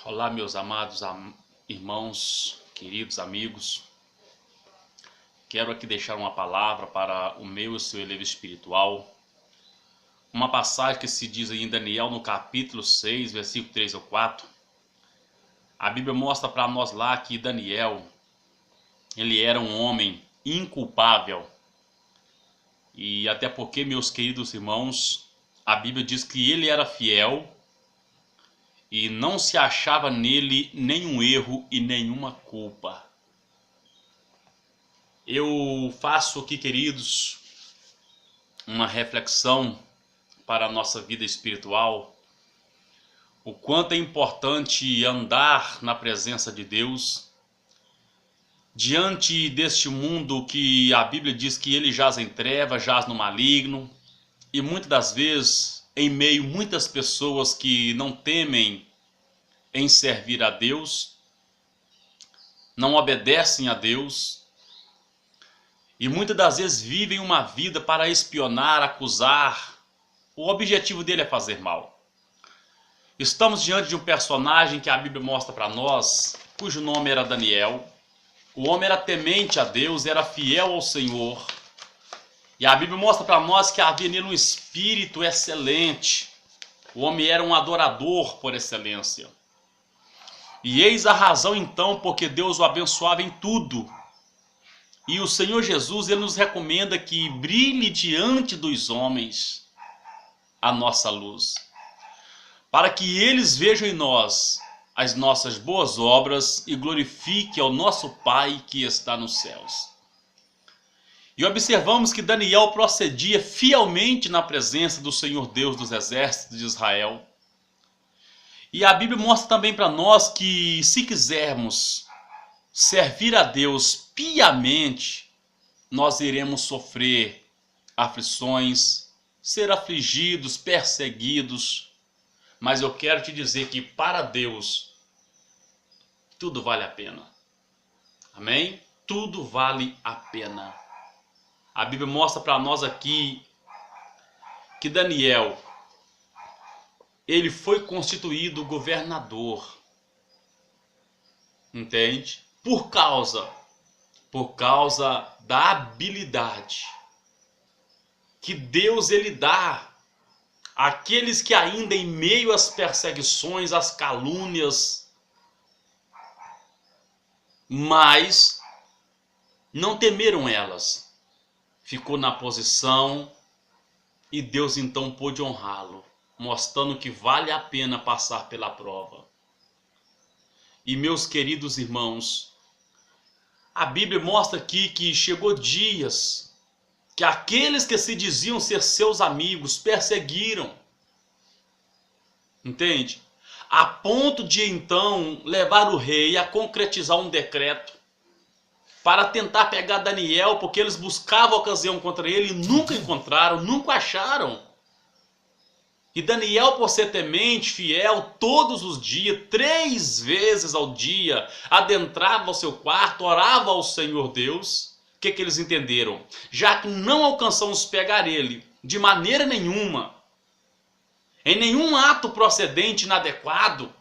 Olá, meus amados irmãos, queridos amigos. Quero aqui deixar uma palavra para o meu e o seu elevo espiritual. Uma passagem que se diz aí em Daniel, no capítulo 6, versículo 3 ou 4. A Bíblia mostra para nós lá que Daniel, ele era um homem inculpável. E até porque, meus queridos irmãos, a Bíblia diz que ele era fiel e não se achava nele nenhum erro e nenhuma culpa. Eu faço aqui, queridos, uma reflexão para a nossa vida espiritual. O quanto é importante andar na presença de Deus, diante deste mundo que a Bíblia diz que ele jaz em trevas, jaz no maligno, e muitas das vezes, em meio a muitas pessoas que não temem em servir a Deus, não obedecem a Deus, e muitas das vezes vivem uma vida para espionar, acusar. O objetivo dele é fazer mal. Estamos diante de um personagem que a Bíblia mostra para nós, cujo nome era Daniel. O homem era temente a Deus, era fiel ao Senhor. E a Bíblia mostra para nós que havia nele um espírito excelente. O homem era um adorador por excelência. E eis a razão então porque Deus o abençoava em tudo. E o Senhor Jesus, ele nos recomenda que brilhe diante dos homens a nossa luz, para que eles vejam em nós as nossas boas obras e glorifiquem ao nosso Pai que está nos céus. E observamos que Daniel procedia fielmente na presença do Senhor Deus dos exércitos de Israel. E a Bíblia mostra também para nós que, se quisermos servir a Deus piamente, nós iremos sofrer aflições, ser afligidos, perseguidos. Mas eu quero te dizer que para Deus tudo vale a pena. Amém? Tudo vale a pena. A Bíblia mostra para nós aqui que Daniel, ele foi constituído governador. Entende? Por causa da habilidade que Deus ele dá àqueles que ainda em meio às perseguições, às calúnias, mas não temeram elas. Ficou na posição e Deus então pôde honrá-lo, mostrando que vale a pena passar pela prova. E meus queridos irmãos, a Bíblia mostra aqui que chegou dias que aqueles que se diziam ser seus amigos perseguiram. Entende? A ponto de então levar o rei a concretizar um decreto para tentar pegar Daniel, porque eles buscavam ocasião contra ele e nunca encontraram, nunca acharam. E Daniel, por ser temente, fiel, todos os dias, 3 vezes ao dia, adentrava ao seu quarto, orava ao Senhor Deus. O que eles entenderam? Já que não alcançamos pegar ele de maneira nenhuma, em nenhum ato procedente inadequado,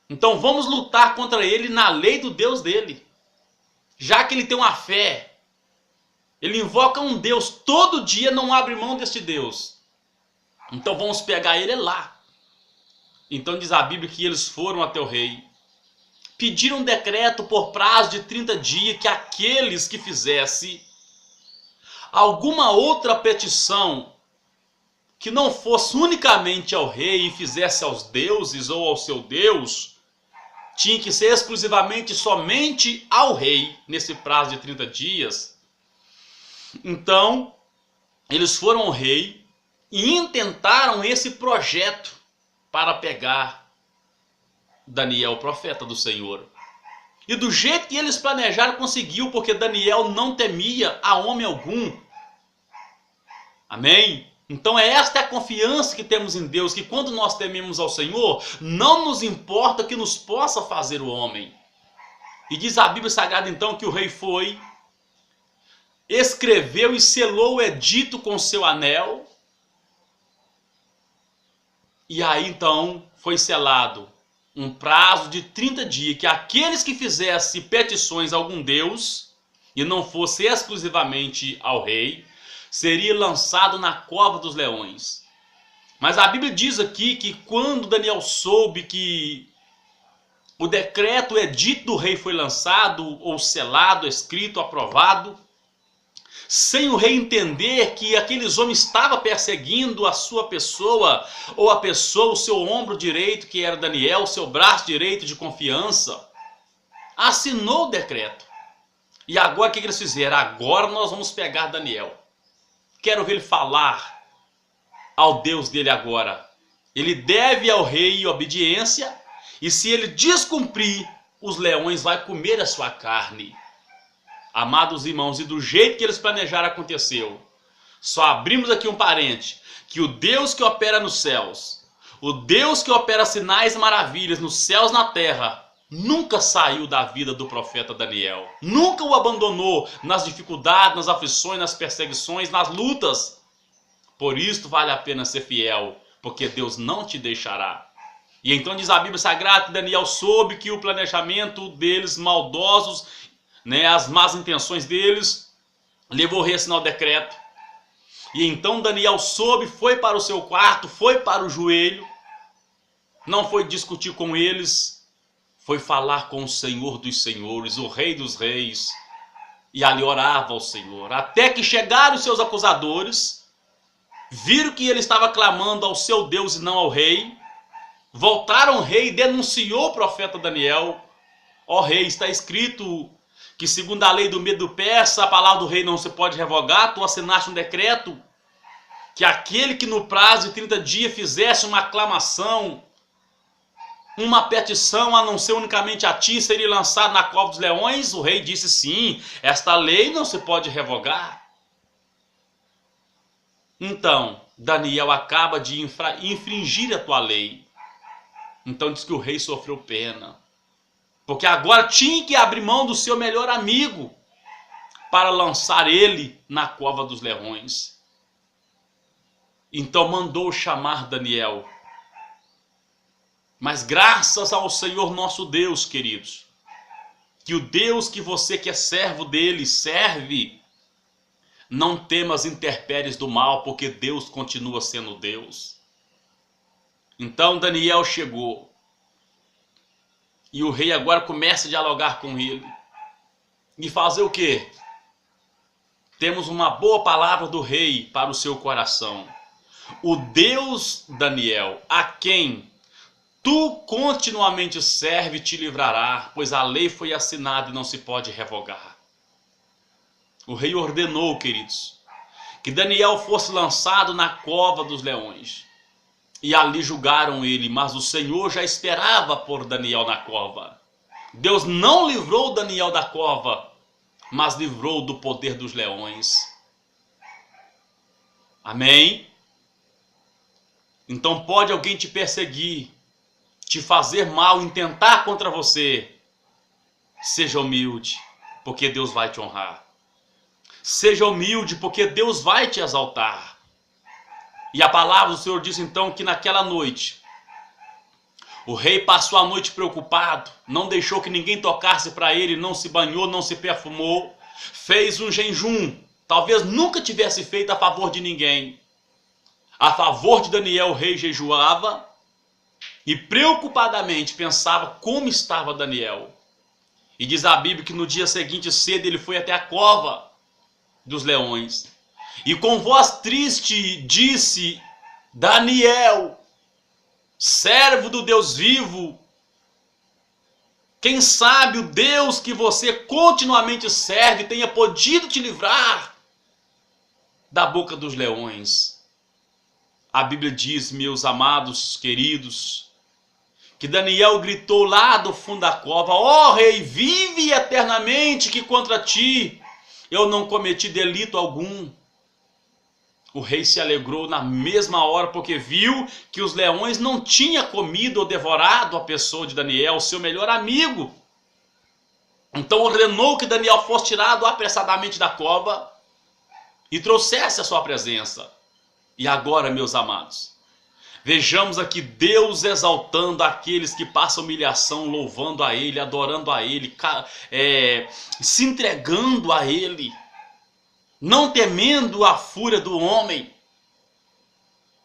então vamos lutar contra ele na lei do Deus dele. Já que ele tem uma fé, ele invoca um Deus, todo dia não abre mão deste Deus. Então vamos pegar ele lá. Então diz a Bíblia que eles foram até o rei, pediram um decreto por prazo de 30 dias que aqueles que fizessem alguma outra petição que não fosse unicamente ao rei e fizesse aos deuses ou ao seu Deus, tinha que ser exclusivamente somente ao rei nesse prazo de 30 dias. Então eles foram ao rei e intentaram esse projeto para pegar Daniel, profeta do Senhor. E do jeito que eles planejaram, conseguiu, porque Daniel não temia a homem algum. Amém? Então esta é a confiança que temos em Deus, que quando nós tememos ao Senhor, não nos importa o que nos possa fazer o homem. E diz a Bíblia Sagrada então que o rei foi, escreveu e selou o edito com seu anel. E aí então foi selado um prazo de 30 dias, que aqueles que fizessem petições a algum deus, e não fosse exclusivamente ao rei, seria lançado na cova dos leões. Mas a Bíblia diz aqui que quando Daniel soube que o decreto, o edito do rei foi lançado, ou selado, escrito, aprovado, sem o rei entender que aqueles homens estavam perseguindo a sua pessoa, ou a pessoa, o seu ombro direito, que era Daniel, o seu braço direito de confiança, assinou o decreto. E agora o que eles fizeram? Agora nós vamos pegar Daniel. Quero ver ele falar ao Deus dele agora. Ele deve ao rei obediência, e se ele descumprir, os leões vão comer a sua carne. Amados irmãos, e do jeito que eles planejaram aconteceu. Só abrimos aqui um parente, que o Deus que opera nos céus, o Deus que opera sinais e maravilhas nos céus e na terra, nunca saiu da vida do profeta Daniel. Nunca o abandonou nas dificuldades, nas aflições, nas perseguições, nas lutas. Por isso vale a pena ser fiel, porque Deus não te deixará. E então diz a Bíblia Sagrada que Daniel soube que o planejamento deles maldosos, as más intenções deles, levou o rei a assinar o decreto. E então Daniel soube, foi para o seu quarto, foi para o joelho, não foi discutir com eles, foi falar com o Senhor dos senhores, o Rei dos reis, e ali orava ao Senhor, até que chegaram os seus acusadores, viram que ele estava clamando ao seu Deus e não ao rei, voltaram ao rei e denunciou o profeta Daniel. Ó rei, está escrito que segundo a lei do Medo Persa, a palavra do rei não se pode revogar, tu assinaste um decreto, que aquele que no prazo de 30 dias fizesse uma aclamação, uma petição a não ser unicamente a ti, seria lançado na cova dos leões. O rei disse sim, esta lei não se pode revogar. Então, Daniel acaba de infringir a tua lei. Então diz que o rei sofreu pena, porque agora tinha que abrir mão do seu melhor amigo para lançar ele na cova dos leões. Então mandou chamar Daniel. Mas graças ao Senhor nosso Deus, queridos, que o Deus que você que é servo dele serve, não tema as intempéries do mal, porque Deus continua sendo Deus. Então Daniel chegou. E o rei agora começa a dialogar com ele. E fazer o quê? Temos uma boa palavra do rei para o seu coração. O Deus, Daniel, a quem tu continuamente serve, te livrará, pois a lei foi assinada e não se pode revogar. O rei ordenou, queridos, que Daniel fosse lançado na cova dos leões. E ali julgaram ele, mas o Senhor já esperava pôr Daniel na cova. Deus não livrou Daniel da cova, mas livrou do poder dos leões. Amém? Então pode alguém te perseguir, te fazer mal, intentar contra você. Seja humilde, porque Deus vai te honrar. Seja humilde, porque Deus vai te exaltar. E a palavra do Senhor diz então que naquela noite, o rei passou a noite preocupado, não deixou que ninguém tocasse para ele, não se banhou, não se perfumou, fez um jejum, talvez nunca tivesse feito a favor de ninguém. A favor de Daniel, o rei jejuava e preocupadamente pensava como estava Daniel. E diz a Bíblia que no dia seguinte cedo ele foi até a cova dos leões. E com voz triste disse: Daniel, servo do Deus vivo, quem sabe o Deus que você continuamente serve tenha podido te livrar da boca dos leões. A Bíblia diz, meus amados queridos, que Daniel gritou lá do fundo da cova: ó rei, vive eternamente, que contra ti eu não cometi delito algum. O rei se alegrou na mesma hora, porque viu que os leões não tinham comido ou devorado a pessoa de Daniel, seu melhor amigo. Então ordenou que Daniel fosse tirado apressadamente da cova e trouxesse a sua presença. E agora, meus amados, Vejamos aqui Deus exaltando aqueles que passam humilhação, louvando a Ele, adorando a Ele, se entregando a Ele, não temendo a fúria do homem.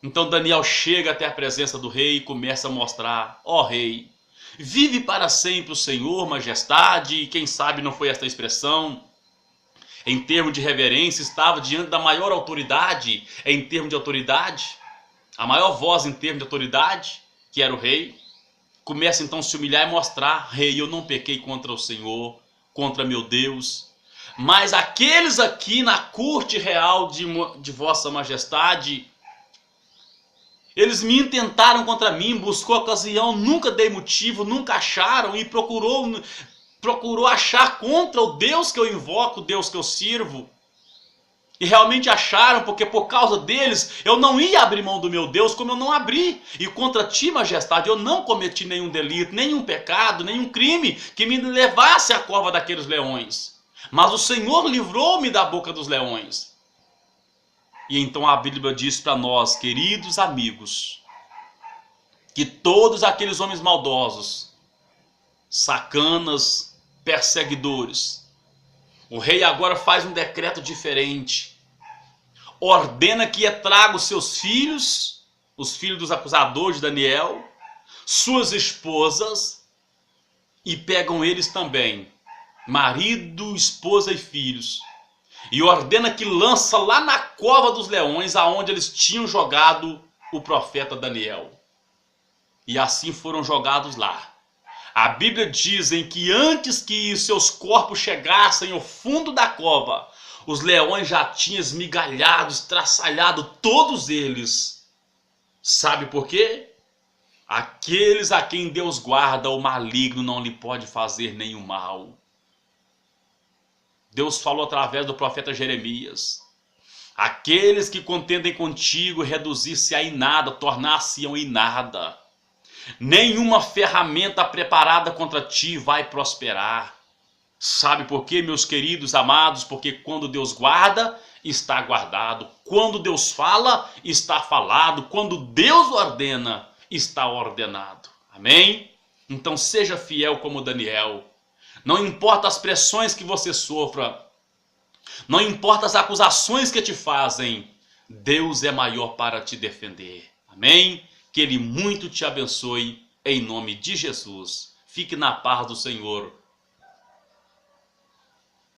Então Daniel chega até a presença do rei e começa a mostrar: ó rei, vive para sempre o Senhor, majestade. E quem sabe não foi esta expressão, em termos de reverência, estava diante da maior autoridade, em termos de autoridade, a maior voz em termos de autoridade, que era o rei. Começa então a se humilhar e mostrar: rei, eu não pequei contra o Senhor, contra meu Deus, mas aqueles aqui na corte real de vossa majestade, eles me intentaram contra mim, buscou ocasião, nunca dei motivo, nunca acharam, e procurou achar contra o Deus que eu invoco, o Deus que eu sirvo. E realmente acharam, porque por causa deles eu não ia abrir mão do meu Deus, como eu não abri. E contra ti, majestade, eu não cometi nenhum delito, nenhum pecado, nenhum crime que me levasse à cova daqueles leões. Mas o Senhor livrou-me da boca dos leões. E então a Bíblia diz para nós, queridos amigos, que todos aqueles homens maldosos, sacanas, perseguidores, o rei agora faz um decreto diferente. Ordena que traga os seus filhos, os filhos dos acusadores de Daniel, suas esposas, e pegam eles também, marido, esposa e filhos. E ordena que lança lá na cova dos leões, aonde eles tinham jogado o profeta Daniel. E assim foram jogados lá. A Bíblia diz que antes que seus corpos chegassem ao fundo da cova, os leões já tinham esmigalhado, estraçalhado todos eles. Sabe por quê? Aqueles a quem Deus guarda, o maligno não lhe pode fazer nenhum mal. Deus falou através do profeta Jeremias: aqueles que contendem contigo reduzir-se a em nada, tornar-se-ão em nada. Nenhuma ferramenta preparada contra ti vai prosperar. Sabe por quê, meus queridos amados? Porque quando Deus guarda, está guardado. Quando Deus fala, está falado. Quando Deus ordena, está ordenado. Amém? Então seja fiel como Daniel. Não importa as pressões que você sofra, não importa as acusações que te fazem, Deus é maior para te defender. Amém? Que Ele muito te abençoe, em nome de Jesus. Fique na paz do Senhor.